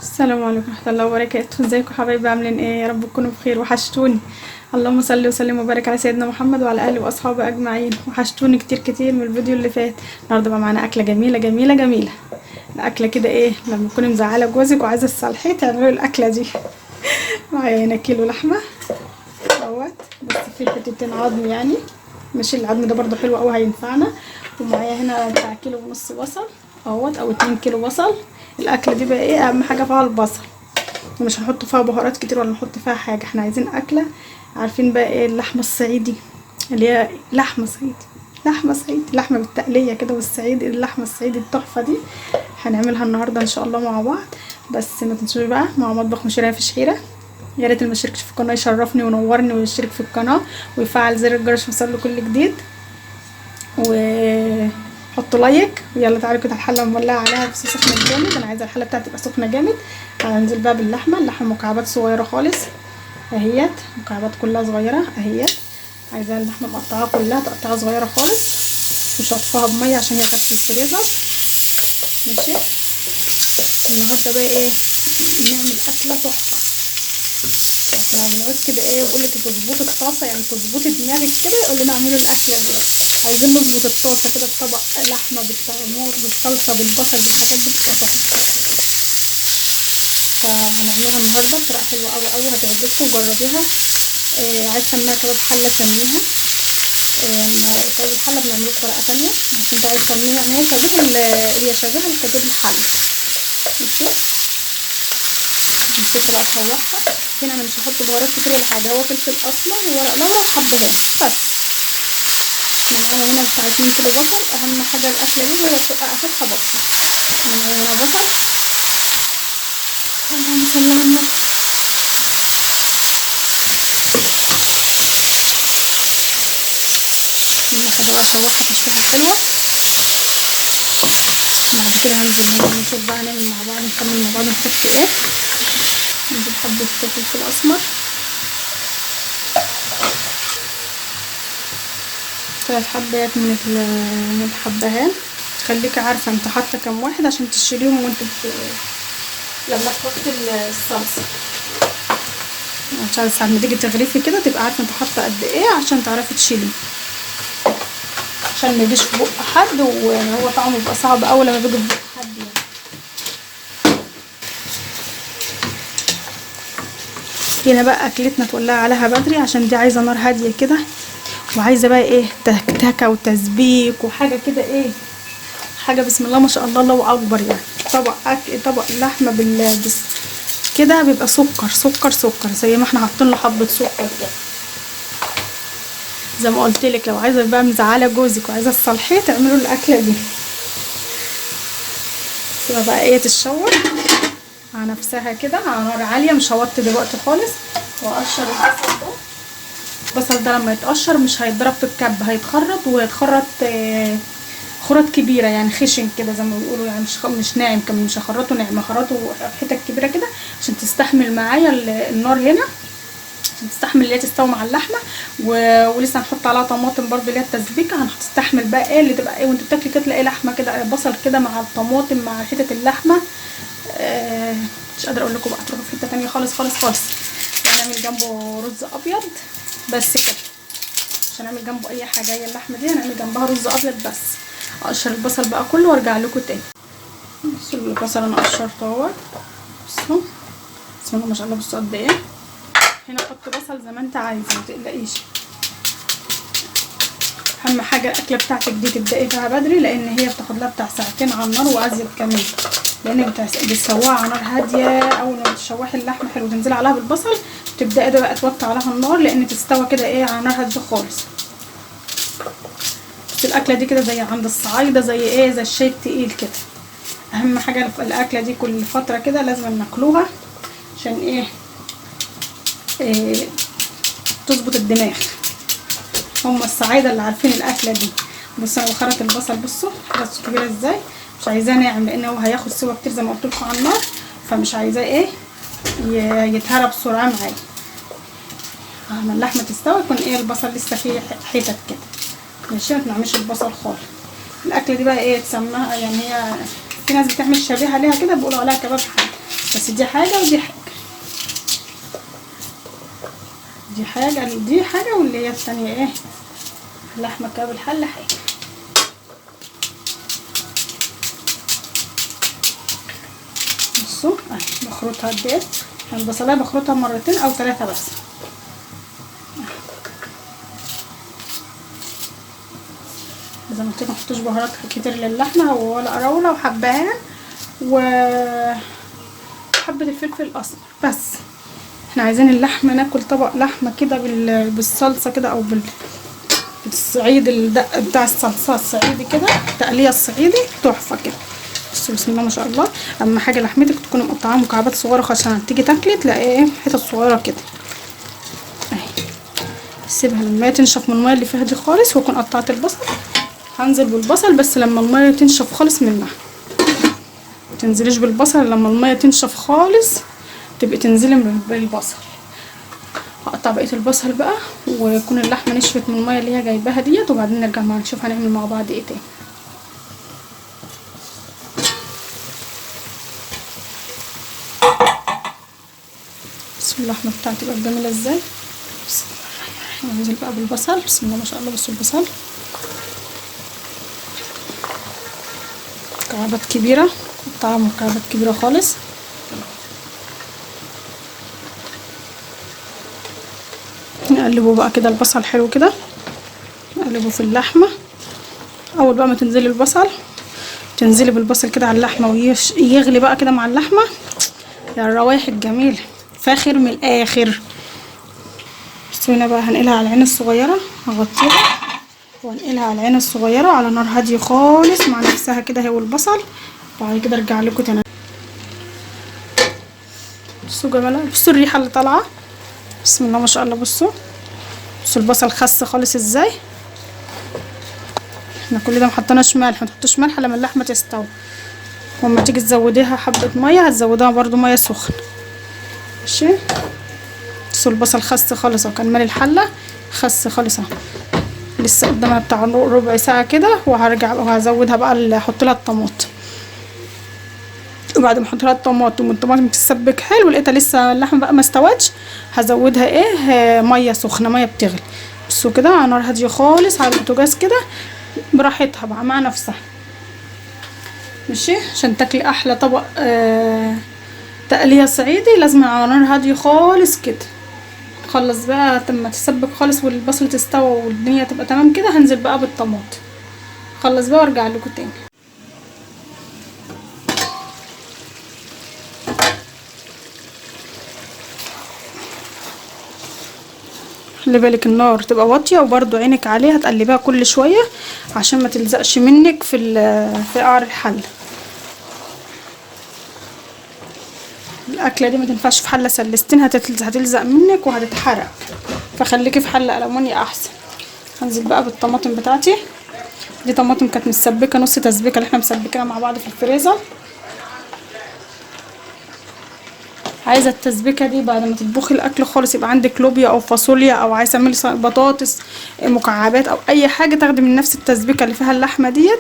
السلام عليكم ورحمة الله وبركاته. ازيكم حبايبي؟ عاملين ايه؟ يا رب تكونوا بخير. وحشتوني. اللهم صل وسلم وبارك على سيدنا محمد وعلى اله واصحابه اجمعين. وحشتوني كتير كتير من الفيديو اللي فات. النهارده بقى معانا اكله جميله جميله جميله. الاكله كده ايه لما تكوني مزعله جوزك وعايزه تصالحيه تعملوا الاكله دي. معايا هنا كيلو لحمه اهوت، بس في حتتين عظم يعني، ماشي. العظم ده برضو حلو قوي هينفعنا. ومعايا هنا بتاع كيلو ونص بصل اهوت، او 2 كيلو بصل. الاكله دي بقى ايه اهم حاجه فيها البصل، ومش هنحط فيها بهارات كتير ولا نحط فيها حاجه. احنا عايزين اكله عارفين بقى ايه، اللحمه الصعيدي اللي هي لحمه صعيدي، لحمه بالتقليه كده، والصعيدي اللحمه الصعيدي التحفه دي هنعملها النهارده ان شاء الله مع بعض. بس ما تنسوش بقى مع مطبخ مشاريع في شحيره. يا ريت اللي ما يشتركش في القناه يشرفني وينورني ويشترك في القناه ويفعل زر الجرس يوصل له كل جديد، وحطوا لايك. ويلا تعالوا كده الحله مولعه عليها بس سخنه جامد. انا عايزه الحله بتاعتي تبقى سخنه جامد. هننزل بقى باللحمه. اللحمه مكعبات صغيره خالص اهيت، مكعبات كلها صغيره اهيت. عايزاها اللحمه مقطعاها كلها تقطيعه صغيره خالص، وشطفها بميه عشان هي كانت في الفريزر. ماشي. النهارده بقى ايه نعمل اكله تحفه. احنا بنعوز كده ايه، بقول لك تظبطي الطاسه، يعني تظبطي دماغك كده. يقول لنا اعملوا الاكله دي، عايزين نظبط الطاسه كده بطبق لحمه بالتمور بالصلصه بالبصل بالحاجات دي بتبقى تحفه. فهنعملها النهارده بطريقه حلوه قوي قوي هتعجبكم، جربيها. عايز تعمليها كباب حله سميها. كباب الحله بنعمله بطريقه تانية، بس انت عايز تعمليها ان هي شبيهه لكباب الحله. ماشي. نسيبها بقى تشوحها. هنا انا مش هحط بهارات كتير ولا حاجه، هو فلفل اسمر وورق لورا وحبهان بس. انا معايا هنا بتاع 2 كيلو بصل. اهم حاجه الاكله دي هي تبقى اساسها بصل. انا معايا هنا بصل. اللهم صل على النبي. حاجه بقى اشوحها تشويحه حلوه. بعد كده هنزل هنا نشوف بقى نعمل مع بعض، نكمل مع بعض نحط ايه. نجيب حبه فلفل اسمر، 3 حبات من الحبهان. خليكي عارفه انت حاطه كام واحد عشان تشيليهم وانت لما تحطي الصلصه، عشان ساعه ما تيجي تغرفي كده تبقى عارفه انت حاطه قد ايه عشان تعرفي تشيلي، عشان ما يجيش في بق حد. وهو طعمه بيبقى صعب قوي لما بيجي في بق حد يعني. هنا بقى اكلتنا تولع عليها بدري، عشان دي عايزه نار هاديه كده، وعايزه بقى ايه تكتكه وتسبيك وحاجه كده ايه، حاجه بسم الله ما شاء الله الله اكبر يعني. طبق اللحمه كده بيبقى سكر زي ما احنا حاطين له حبه سكر كده. زي ما قلت لك لو عايزه بقى مزعله جوزك وعايزه تصالحيه تعملوا الاكله دي. تبقى بقى ايه تتشوح على نفسها كده على نار عاليه، مش هوطي دلوقتي خالص. واقشر البصل ده. البصل ده لما يتقشر مش هيتضرب في الكب، هيتخرط ويتخرط خرط كبيره يعني، خشن كده زي ما بيقولوا يعني، مش ناعم كمان، مش هخرطه ناعم، هخرطه حتت كبيره كده عشان تستحمل معايا النار هنا، عشان تستحمل اللي هي تستوي مع اللحمه. ولسه هنحط عليها طماطم برده اللي هي التسبيكه، هتستحمل بقى ايه اللي تبقى ايه وانت بتاكلي كده تلاقي لحمه كده بصل كده مع الطماطم مع حته اللحمه. مش قادره اقول لكم بقى، تروحوا في حته تانية خالص خالص خالص. هنعمل جنبه رز ابيض بس كده، مش هنعمل جنبه اي حاجه. هي اللحمه دي هنعمل جنبها رز ابيض بس. اقشر البصل بقى كله وارجع لكم تاني. بصوا البصل انا قشرته اهوت، بصوا بسم الله ما شاء الله. بصوا قد ايه. هنا حط بصل زي ما انت عايزه ما تقلقيش. اهم حاجه الاكله بتاعتك دي تبداي فيها بدري، لان هي بتاخد لها بتاع ساعتين على النار وازيد كمان، لان بتسويها على نار هاديه. اول ما تشوحي اللحمه حلو تنزلي عليها بالبصل، تبداي بقى توطي عليها النار لان تستوى كده ايه على نار هاديه خالص. بس الاكله دي كده زي عند الصعايده، زي ايه زي الشاي التقيل كده. اهم حاجه في الاكله دي كل فتره كده لازم ناكلوها عشان ايه تظبط الدماغ. هم الصعايده اللي عارفين الاكله دي. بصوا انا بخرط البصل، بصوا حاجه كبيره ازاي، مش عايزاه ناعم لان هو هياخد سوا كتير زي ما قلت لكم على النار، فمش عايزاه ايه يتهرى بسرعه معايا. لما اللحمه تستوي يكون ايه البصل لسه فيه حتت كده. ماشي. ما تنعمش البصل خالص. الاكله دي بقى ايه تسمى يعني، هي في ناس بتعمل شبيهه ليها كده بيقولوا عليها كباب حله، بس دي حاجه ودي حاجه، دي حاجه واللي هي التانية ايه، اللحمه كده بالحله حاجه. بصوا اهي بخرطها قد ايه، البصلايه بخرطها مرتين او 3 بس. زي ما قلت لكم محطوش بهارات كتير للحمه، ولا قراوله وحبهان وحبه الفلفل الاسمر بس. احنا عايزين اللحمه ناكل طبق لحمه كده بالصلصه كده، او بالصعيد الدق بتاع الصلصه الصعيدي كده، التقليه الصعيدي تحفه كده. بصوا بسم الله ما شاء الله. اهم حاجه لحمتك تكوني مقطعاها مكعبات صغيره عشان تيجي تاكلي تلاقي ايه حتت صغيره كده اهي. سيبها لما تنشف من الميه اللي فيها دي خالص، واكون قطعت البصل. هنزل بالبصل بس لما الميه تنشف خالص منها، متنزليش بالبصل لما الميه تنشف خالص، تبقي تنزلي بالبصل. هقطع بقيه البصل بقى، ويكون اللحمه نشفت من الميه اللي هي جايباها ديت، وبعدين نرجع معاها نشوف هنعمل مع بعض ايه تاني. بسم الله اللحمه بتاعتي بقت جميله ازاي. بسم الله الرحمن الرحيم. هنزل بقى بالبصل بسم الله ما شاء الله. بصوا البصل مكعبات كبيره، قطعها مكعبات كبيره خالص. نقلبه بقى كده البصل حلو كده، نقلبه في اللحمه. اول بقى ما تنزلي البصل، تنزلي بالبصل كده على اللحمه ويغلي بقى كده مع اللحمه، يا الروايح الجميله فاخر من الاخر. بصوا هنا بقى هنقلها على العين الصغيره، هغطيها وهنقلها على العين الصغيره على نار هاديه خالص مع نفسها كده هي والبصل. وبعد كده ارجع لكم تاني. بصوا جمالها، بصوا الريحه اللي طالعه بسم الله ما شاء الله. بصوا البصل خس خالص ازاي. احنا كل ده محطناش ملح، متحطوش ملح لما اللحمه تستوي. واما تيجي تزوديها حبه ميه هتزودوها برضو ميه سخنه ماشي. بصوا البصل خس خالص اهو، كان مالي الحله خس خالص اهو. لسه قدامها بتاع ربع ساعه كده، وهرجع وهزودها بقى احط لها الطماطم. وبعد ما احط لها الطماطم والطماطم تتسبك حلو، لقيتها لسه اللحمه بقى ما استوتش، هزودها ايه ميه سخنه، ميه بتغلي. بصوا كده على نار هاديه خالص على البوتاجاز كده براحتها بقى مع نفسها ماشي. عشان تاكلي احلى طبق تقليه صعيدي لازم على نار هاديه خالص كده. خلص بقى لما تسبك خالص والبصل تستوى والدنيا تبقى تمام كده، هنزل بقى بالطماطم. خلص بقى وارجع لكم تاني. خلي بالك النار تبقى واطيه، وبرده عينك عليها تقلبيها كل شويه عشان ما تلزقش منك في قعر الحله. الاكله دي ما تنفعش في حله سلستين، هتلزق منك وهتتحرق، فخليكي في حله ألمونيا احسن. هنزل بقى بالطماطم بتاعتي. دي طماطم كانت مسبكه نص تسبيكه اللي احنا مسبكينها مع بعض في الفريزر. عايزه التسبيكه دي بعد ما تطبخي الاكل خالص يبقى عندك لوبيا او فاصوليا او عايزه تعملي بطاطس مكعبات او اي حاجه، تاخدي من نفس التسبيكه اللي فيها اللحمه ديت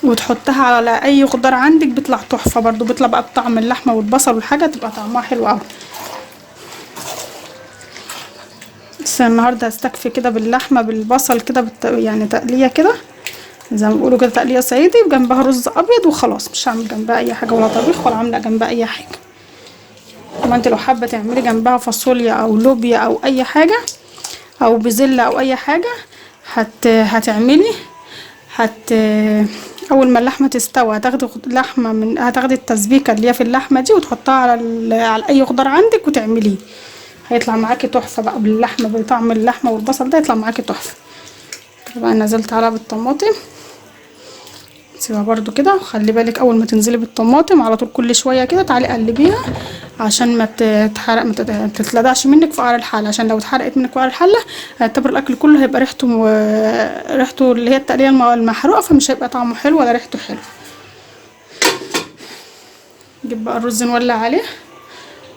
وتحطها على اي خضار عندك، بيطلع تحفه برضو، بيطلع بقى بطعم اللحمه والبصل والحاجه، تبقى طعمها حلو قوي. بس النهارده هستكفي كده باللحمه بالبصل كده يعني تقليه كده زي ما بيقولوا كده، تقليه صعيدي وجنبها رز ابيض وخلاص. مش هعمل جنبها اي حاجه ولا طبيخ ولا عامله جنبها اي حاجه. ما انت لو حابه تعملي جنبها فاصوليا او لوبيا او اي حاجه او بزله او اي حاجه هتعملي اول ما اللحمه تستوي هتاخدي التسبيكه اللي هي في اللحمه دي وتحطها على اي خضار عندك وتعمليه، هيطلع معاكي تحفه بقى باللحمه، بطعم اللحمه والبصل ده يطلع معاكي تحفه. طبعا نزلت عليها بالطماطم، سيبها برضو كده. وخلي بالك اول ما تنزلي بالطماطم على طول كل شويه كده تعالي قلبيها عشان ما تتحرق، ما تتلدعش منك في قعر الحله، عشان لو اتحرقت منك في قعر الحله هيعتبر الاكل كله هيبقى ريحته اللي هي التقليه المحروقه، فمش هيبقى طعمه حلو ولا ريحته حلو. نجيب بقى الرز نولع عليه،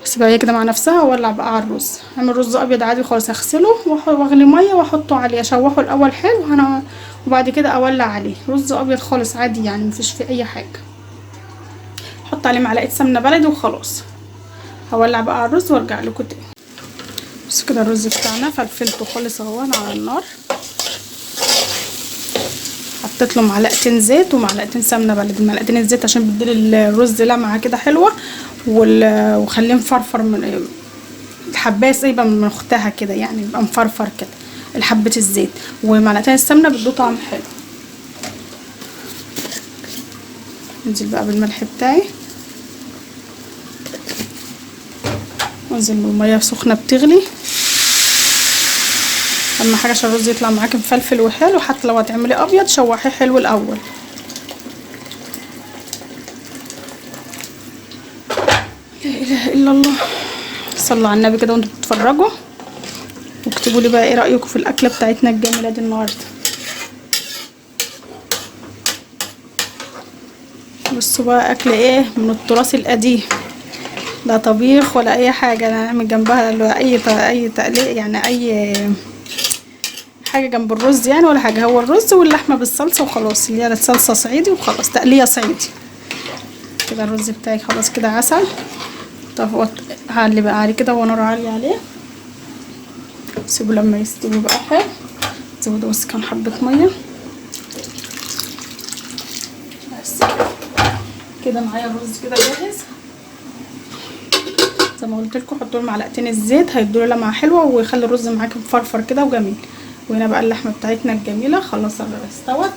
اسيبها هي كده مع نفسها واولع بقى على الرز. اعمل رز ابيض عادي خالص، اغسله واغلي ميه واحطه عليه، اشوحه الاول حلو وبعد كده اولع عليه. رز ابيض خالص عادي يعني مفيش فيه اي حاجه. احط عليه معلقه سمنه بلدي وخلاص. هولع بقى على الرز وارجع لكم تاني. بس كده الرز بتاعنا فلفلته خالص اهو على النار. حطيت له معلقتين زيت ومعلقتين سمنه بلدي. معلقتين الزيت عشان بيديلي الرز لمعه كده حلوه، وخليه مفرفر من الحبايه سايبه من اختها كده، يعني يبقى مفرفر كده الحبه الزيت، ومعلقتين السمنه بيدوا طعم حلو. انزل بقى بالملح بتاعي، وانزل بالميه سخنه بتغلي. اهم حاجه عشان الرز يطلع معاكي مفلفل وحلو، حتى لو هتعملي ابيض شوحيه حلو الاول. لا اله الا الله. صلوا على النبي كده وانتوا بتتفرجوا، واكتبوا لي بقى ايه رايكم في الاكله بتاعتنا الجميله دي النهارده. بصوا بقى اكل ايه من التراث القديم، لا طبيخ ولا اي حاجه. انا هنعمل جنبها اي تقليق، يعني اي حاجه جنب الرز يعني ولا حاجه. هو الرز واللحمه بالصلصه وخلاص، اللي هي الصلصه صعيدي وخلاص، تقليه صعيدي كده. الرز بتاعي خلاص كده عسل. طب هعلي بقى عليه كده ونار عاليه عليه، سيبه لما يستوي بقى حلو. زودوا بس كام حبه ميه بس كده. معايا الرز كده جاهز. زي ما قلت لكم حطوا له معلقتين الزيت، هيدوا له لمعه حلوه ويخلي الرز معاكي مفرفر كده وجميل. وهنا بقى اللحمه بتاعتنا الجميله خلاص استوت.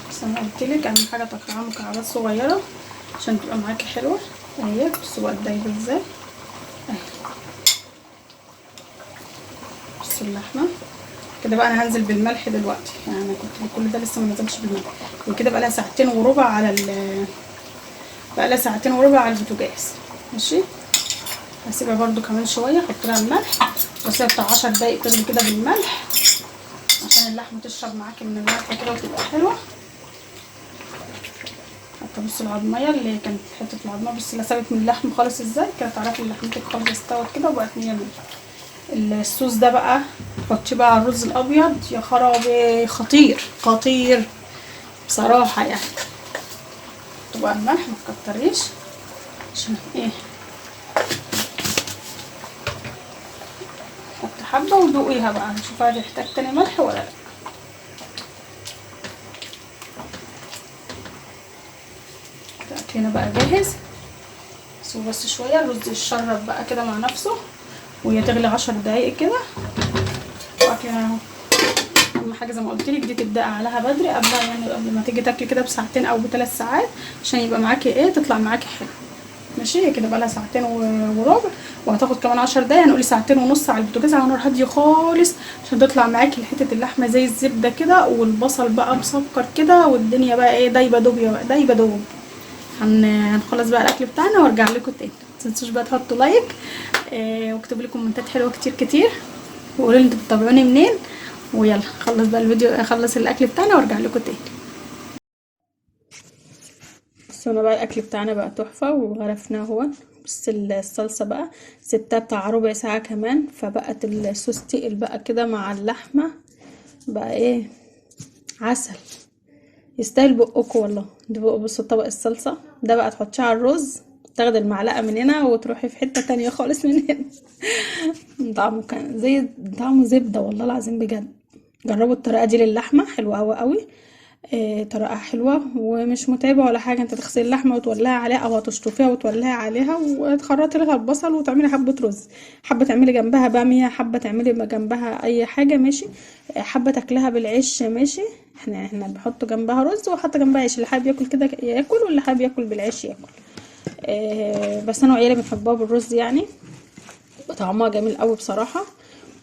بس انا قلتلك اهم حاجه تقطعيها مكعبات صغيره عشان تبقى معاكي حلوه اهي. بصوا بقى دايبه ازاي اهي. بصوا اللحمه كده بقى. انا هنزل بالملح دلوقتي، يعني انا كنت كل ده لسه ما نزلتش بالملح. وكده بقى لها ساعتين وربع على بقى لها ساعتين وربع على البوتاجاز. ماشي، هسيبها برده كمان شويه، احط لها الملح واسيبها بتاع 10 دقايق تغلي كده بالملح عشان اللحمه تشرب معاكي من الملح كده وتبقى حلوه. حتى بصوا العظميه اللي كانت حته العظمه، بصي لا سابت من اللحم خالص ازاي كده، تعرفي ان لحمتك خالص استوت كده وبقت 100 100. الصوص ده بقى حطيه بقى على الرز الابيض، يا خرابي خطير خطير بصراحه يعني. طبعا الملح ما تكتريش عشان ايه، حط حبه ودوقيها بقى نشوف هتحتاج تاني ملح ولا لا. هنا بقى جاهز. سيبه بس شويه الرز يتشرب بقى كده مع نفسه، وهي تغلي 10 دقايق كده. واكلها اهو. اهم حاجه زي ما قلت لك دي تبدأي عليها بدري، قبلها يعني قبل ما تيجي تاكلي كده بساعتين او ب3 ساعات عشان يبقى معاكي ايه، تطلع معاكي حلو. ماشي، هي كده بقى لها ساعتين وربع، وهتاخد كمان 10 دقايق، هنقول ساعتين ونص على البوتاجاز على نار هاديه خالص عشان تطلع معاكي حته اللحمه زي الزبده كده، والبصل بقى مسكر كده، والدنيا بقى ايه دايبه دوبيا بقى دايبه دوب. هنخلص بقى الاكل بتاعنا وارجع لكم تاني. متنسوش بقى تحطوا لايك واكتبوا لي كومنتات حلوه كتير كتير، وقولوا لي انتوا بتتابعوني منين. ويلا خلص بقى الفيديو، اخلص الاكل بتاعنا وارجع لكم تاني. بصوا انا بقى الاكل بتاعنا بقى تحفه وغرفناه اهو. بس الصلصه بقى سبتها بتاع ربع ساعه كمان، فبقت الصوص تقل بقى كده مع اللحمه، بقى ايه عسل يستاهل بقكم والله. دي بقى بصوا طبق الصلصه ده بقى تحطيه على الرز، تاخدي المعلقه من هنا وتروحي في حته تانية خالص من هنا. طعمه كان زي طعمه زبده والله العظيم بجد. جربوا الطريقه دي للحمه، حلوه قوي قوي. طريقه حلوه ومش متعبه ولا حاجه. انت تغسلي اللحمه وتولعي عليها او هتشطفيها وتولعي عليها وتخرطي لها البصل وتعملي حبه رز، حبه تعملي جنبها باميه، حبه تعملي جنبها اي حاجه ماشي، حبه تاكلها بالعيش ماشي. احنا بنحط جنبها رز وحط جنبها عيش، اللي حابب ياكل كده ياكل واللي حابب ياكل بالعيش ياكل. بس انا وعيالي بنحبها بالرز يعني، طعمها جميل قوي بصراحه.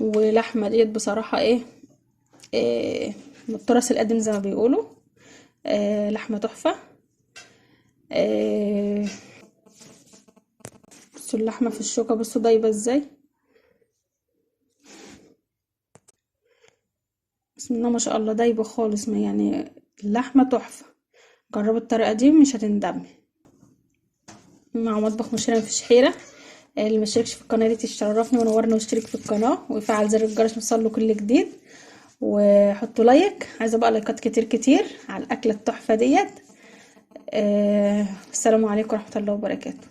ولحمه ديت بصراحه ايه من التراث القديم زي ما بيقولوا. لحمه تحفه. بصوا اللحمه في الشوكه، بصوا دايبه ازاي، بسم الله ما شاء الله دايبه خالص. ما يعني اللحمه تحفه. جربوا الطريقه دي مش هتندمي. مع مطبخ مشيرة مفيش حيرة. اللي مشتركش في القناة دي تشرفني ونورني واشترك في القناة ويفعل زر الجرس يوصله كل جديد، وحطوا لايك. عايزة بقى لايكات كتير كتير على الأكلة التحفة ديت. السلام عليكم ورحمة الله وبركاته.